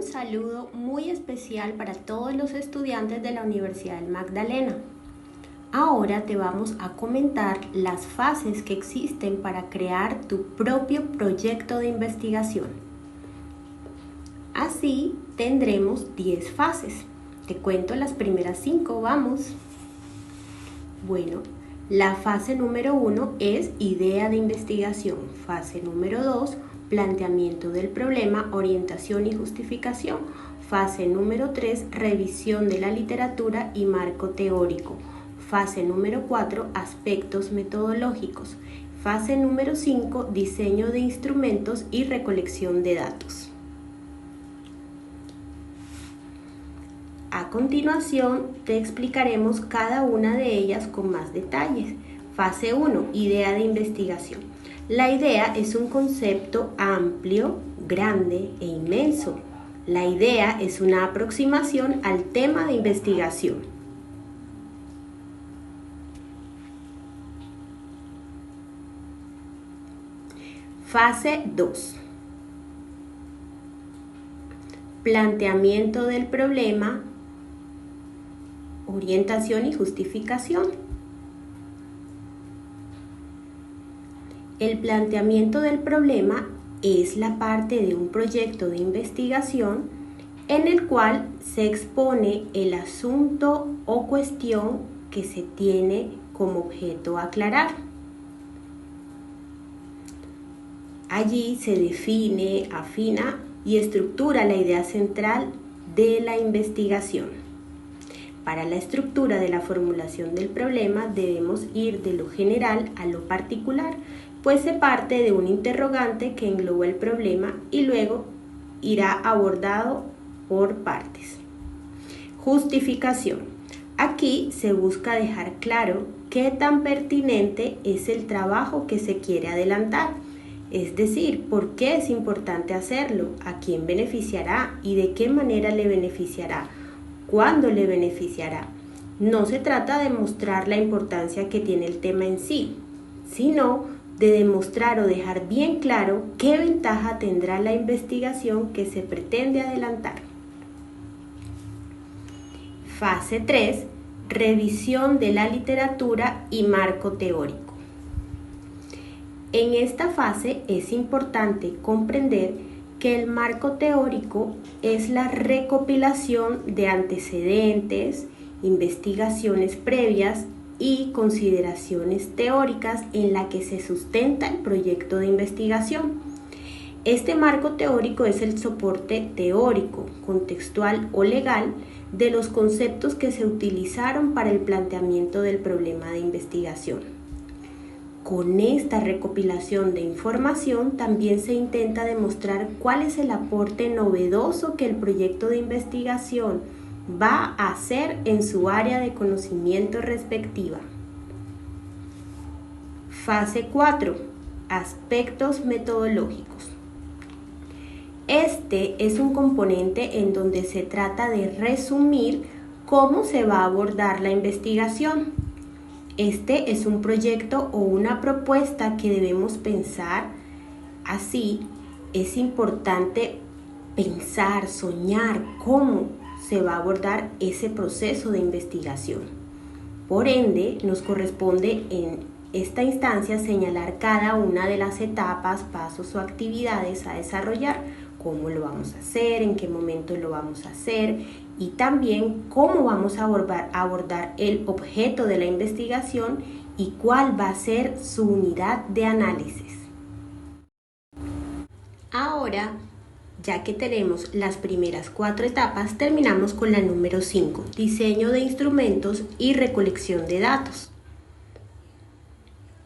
Un saludo muy especial para todos los estudiantes de la Universidad del Magdalena. Ahora te vamos a comentar las fases que existen para crear tu propio proyecto de investigación. Así tendremos 10 fases. Te cuento las primeras 5, vamos. Bueno, la fase número 1 es idea de investigación. Fase número 2, planteamiento del problema, orientación y justificación. Fase número 3, revisión de la literatura y marco teórico. Fase número 4, aspectos metodológicos. Fase número 5, diseño de instrumentos y recolección de datos. A continuación, te explicaremos cada una de ellas con más detalles. Fase 1, idea de investigación. La idea es un concepto amplio, grande e inmenso. La idea es una aproximación al tema de investigación. Fase 2. Planteamiento del problema, orientación y justificación. El planteamiento del problema es la parte de un proyecto de investigación en el cual se expone el asunto o cuestión que se tiene como objeto aclarar. Allí se define, afina y estructura la idea central de la investigación. Para la estructura de la formulación del problema debemos ir de lo general a lo particular, pues se parte de un interrogante que engloba el problema y luego irá abordado por partes. Justificación. Aquí se busca dejar claro qué tan pertinente es el trabajo que se quiere adelantar, es decir, por qué es importante hacerlo, a quién beneficiará y de qué manera le beneficiará, cuándo le beneficiará. No se trata de mostrar la importancia que tiene el tema en sí, sino de demostrar o dejar bien claro qué ventaja tendrá la investigación que se pretende adelantar. Fase 3. Revisión de la literatura y marco teórico. En esta fase es importante comprender que el marco teórico es la recopilación de antecedentes, investigaciones previas y consideraciones teóricas en la que se sustenta el proyecto de investigación. Este marco teórico es el soporte teórico, contextual o legal de los conceptos que se utilizaron para el planteamiento del problema de investigación. Con esta recopilación de información también se intenta demostrar cuál es el aporte novedoso que el proyecto de investigación va a hacer en su área de conocimiento respectiva. Fase 4. Aspectos metodológicos. Este es un componente en donde se trata de resumir cómo se va a abordar la investigación. Este es un proyecto o una propuesta que debemos pensar. Así, es importante pensar, soñar cómo se va a abordar ese proceso de investigación. Por ende, nos corresponde en esta instancia señalar cada una de las etapas, pasos o actividades a desarrollar, cómo lo vamos a hacer, en qué momento lo vamos a hacer y también cómo vamos a abordar el objeto de la investigación y cuál va a ser su unidad de análisis. Ahora, ya que tenemos las primeras 4 etapas, terminamos con la número 5, diseño de instrumentos y recolección de datos.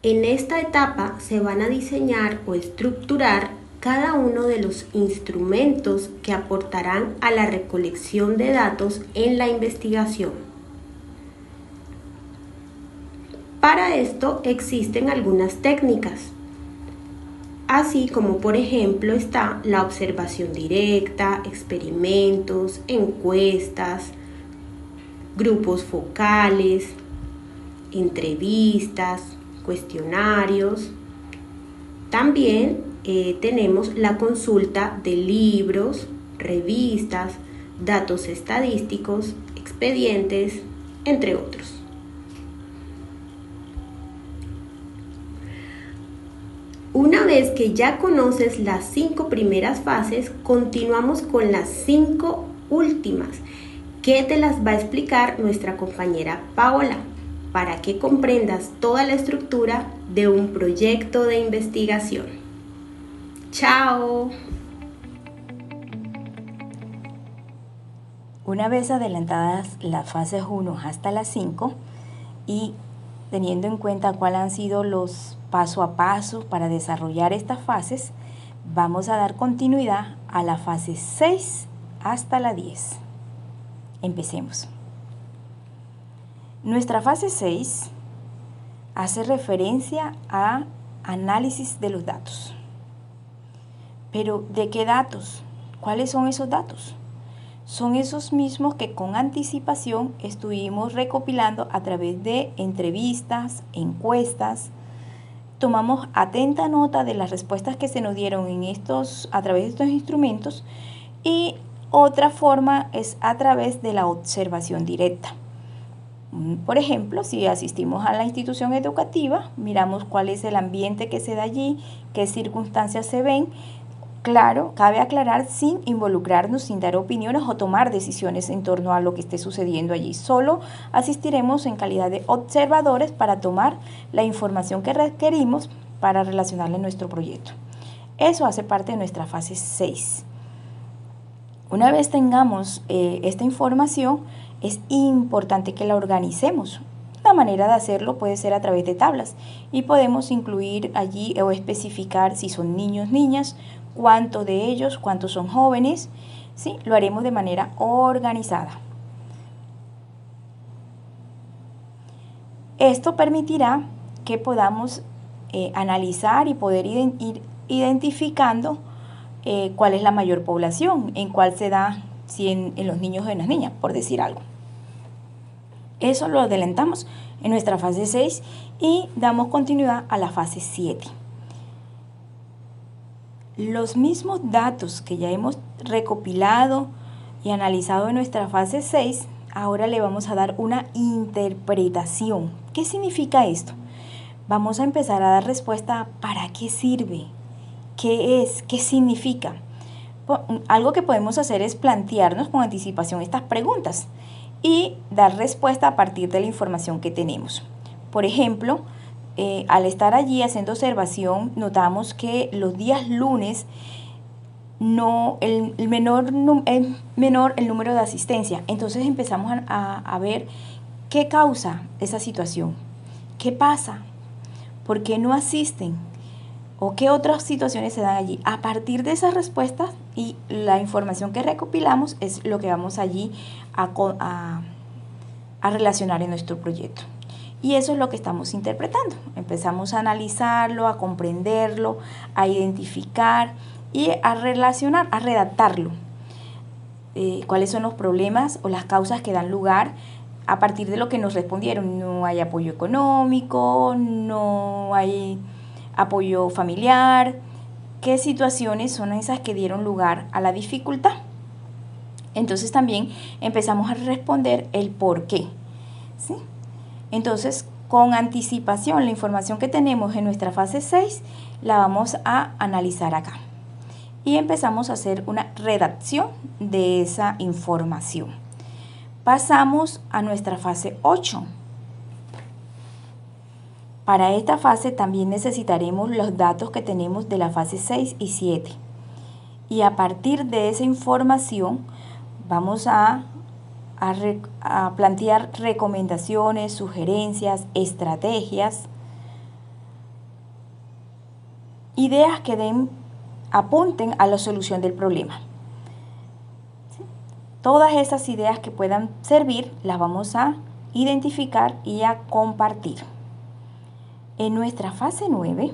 En esta etapa se van a diseñar o estructurar cada uno de los instrumentos que aportarán a la recolección de datos en la investigación. Para esto existen algunas técnicas, así como por ejemplo está la observación directa, experimentos, encuestas, grupos focales, entrevistas, cuestionarios. También tenemos la consulta de libros, revistas, datos estadísticos, expedientes, entre otros. Una vez que ya conoces las 5 primeras fases, continuamos con las 5 últimas, que te las va a explicar nuestra compañera Paola, para que comprendas toda la estructura de un proyecto de investigación. ¡Chao! Una vez adelantadas las fases 1 hasta las 5 y teniendo en cuenta cuáles han sido los paso a paso para desarrollar estas fases, vamos a dar continuidad a la fase 6 hasta la 10. Empecemos. Nuestra fase 6 hace referencia a análisis de los datos. Pero, ¿de qué datos? ¿Cuáles son esos datos? Son esos mismos que con anticipación estuvimos recopilando a través de entrevistas, encuestas. Tomamos atenta nota de las respuestas que se nos dieron a través de estos instrumentos, y otra forma es a través de la observación directa. Por ejemplo, si asistimos a la institución educativa, miramos cuál es el ambiente que se da allí, qué circunstancias se ven. Claro, cabe aclarar sin involucrarnos, sin dar opiniones o tomar decisiones en torno a lo que esté sucediendo allí. Solo asistiremos en calidad de observadores para tomar la información que requerimos para relacionarla en nuestro proyecto. Eso hace parte de nuestra fase 6. Una vez tengamos esta información, es importante que la organicemos. La manera de hacerlo puede ser a través de tablas y podemos incluir allí o especificar si son niños, niñas, cuántos de ellos, cuántos son jóvenes, ¿sí? Lo haremos de manera organizada. Esto permitirá que podamos analizar y poder ir identificando cuál es la mayor población, en cuál se da, si en los niños o en las niñas, por decir algo. Eso lo adelantamos en nuestra fase 6 y damos continuidad a la fase 7. Los mismos datos que ya hemos recopilado y analizado en nuestra fase 6, ahora le vamos a dar una interpretación. ¿Qué significa esto? Vamos a empezar a dar respuesta a ¿para qué sirve? ¿Qué es? ¿Qué significa? Algo que podemos hacer es plantearnos con anticipación estas preguntas y dar respuesta a partir de la información que tenemos. Por ejemplo, al estar allí haciendo observación, notamos que los días lunes es menor el número de asistencia. Entonces empezamos a ver qué causa esa situación, qué pasa, por qué no asisten o qué otras situaciones se dan allí. A partir de esas respuestas y la información que recopilamos es lo que vamos allí a relacionar en nuestro proyecto. Y eso es lo que estamos interpretando. Empezamos a analizarlo, a comprenderlo, a identificar y a relacionar, a redactarlo. ¿Cuáles son los problemas o las causas que dan lugar a partir de lo que nos respondieron? No hay apoyo económico, no hay apoyo familiar. ¿Qué situaciones son esas que dieron lugar a la dificultad? Entonces también empezamos a responder el por qué, ¿sí? Entonces, con anticipación, la información que tenemos en nuestra fase 6 la vamos a analizar acá. Y empezamos a hacer una redacción de esa información. Pasamos a nuestra fase 8. Para esta fase también necesitaremos los datos que tenemos de la fase 6 y 7. Y a partir de esa información vamos a plantear recomendaciones, sugerencias, estrategias, ideas que apunten a la solución del problema. ¿Sí? Todas esas ideas que puedan servir las vamos a identificar y a compartir. En nuestra fase 9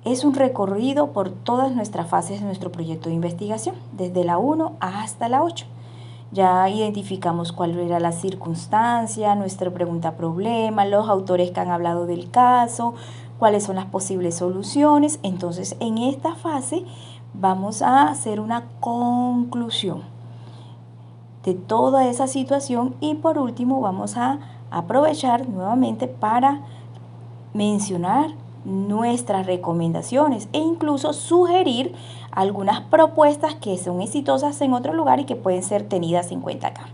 es un recorrido por todas nuestras fases de nuestro proyecto de investigación, desde la 1 hasta la 8. Ya identificamos cuál era la circunstancia, nuestra pregunta-problema, los autores que han hablado del caso, cuáles son las posibles soluciones. Entonces, en esta fase vamos a hacer una conclusión de toda esa situación y por último vamos a aprovechar nuevamente para mencionar nuestras recomendaciones e incluso sugerir algunas propuestas que son exitosas en otro lugar y que pueden ser tenidas en cuenta acá.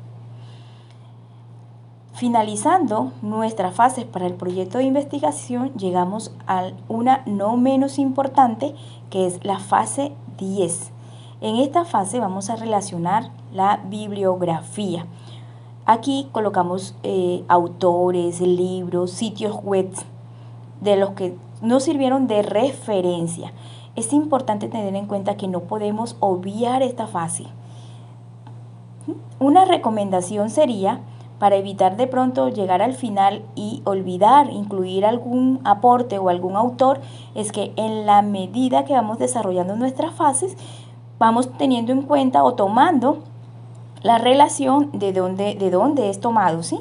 Finalizando nuestras fases para el proyecto de investigación, llegamos a una no menos importante, que es la fase 10. En esta fase vamos a relacionar la bibliografía. Aquí colocamos autores, libros, sitios web de los que nos sirvieron de referencia. Es importante tener en cuenta que no podemos obviar esta fase. Una recomendación sería, para evitar de pronto llegar al final y olvidar incluir algún aporte o algún autor, es que en la medida que vamos desarrollando nuestras fases, vamos teniendo en cuenta o tomando la relación de dónde es tomado, ¿sí?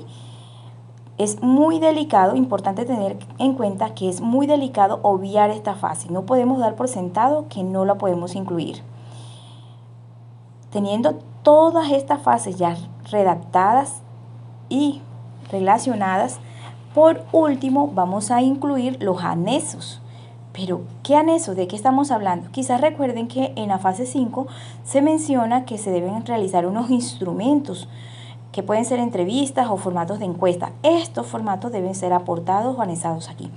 Es muy delicado, importante tener en cuenta que es muy delicado obviar esta fase. No podemos dar por sentado que no la podemos incluir. Teniendo todas estas fases ya redactadas y relacionadas, por último vamos a incluir los anexos. Pero, ¿qué anexos? ¿De qué estamos hablando? Quizás recuerden que en la fase 5 se menciona que se deben realizar unos instrumentos que pueden ser entrevistas o formatos de encuesta. Estos formatos deben ser aportados o anexados aquí.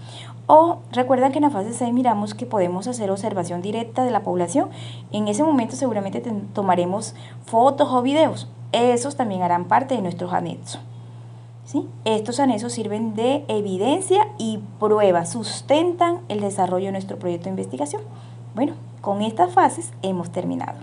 O recuerdan que en la fase 6 miramos que podemos hacer observación directa de la población. En ese momento seguramente tomaremos fotos o videos. Esos también harán parte de nuestros anexos. ¿Sí? Estos anexos sirven de evidencia y prueba, sustentan el desarrollo de nuestro proyecto de investigación. Bueno, con estas fases hemos terminado.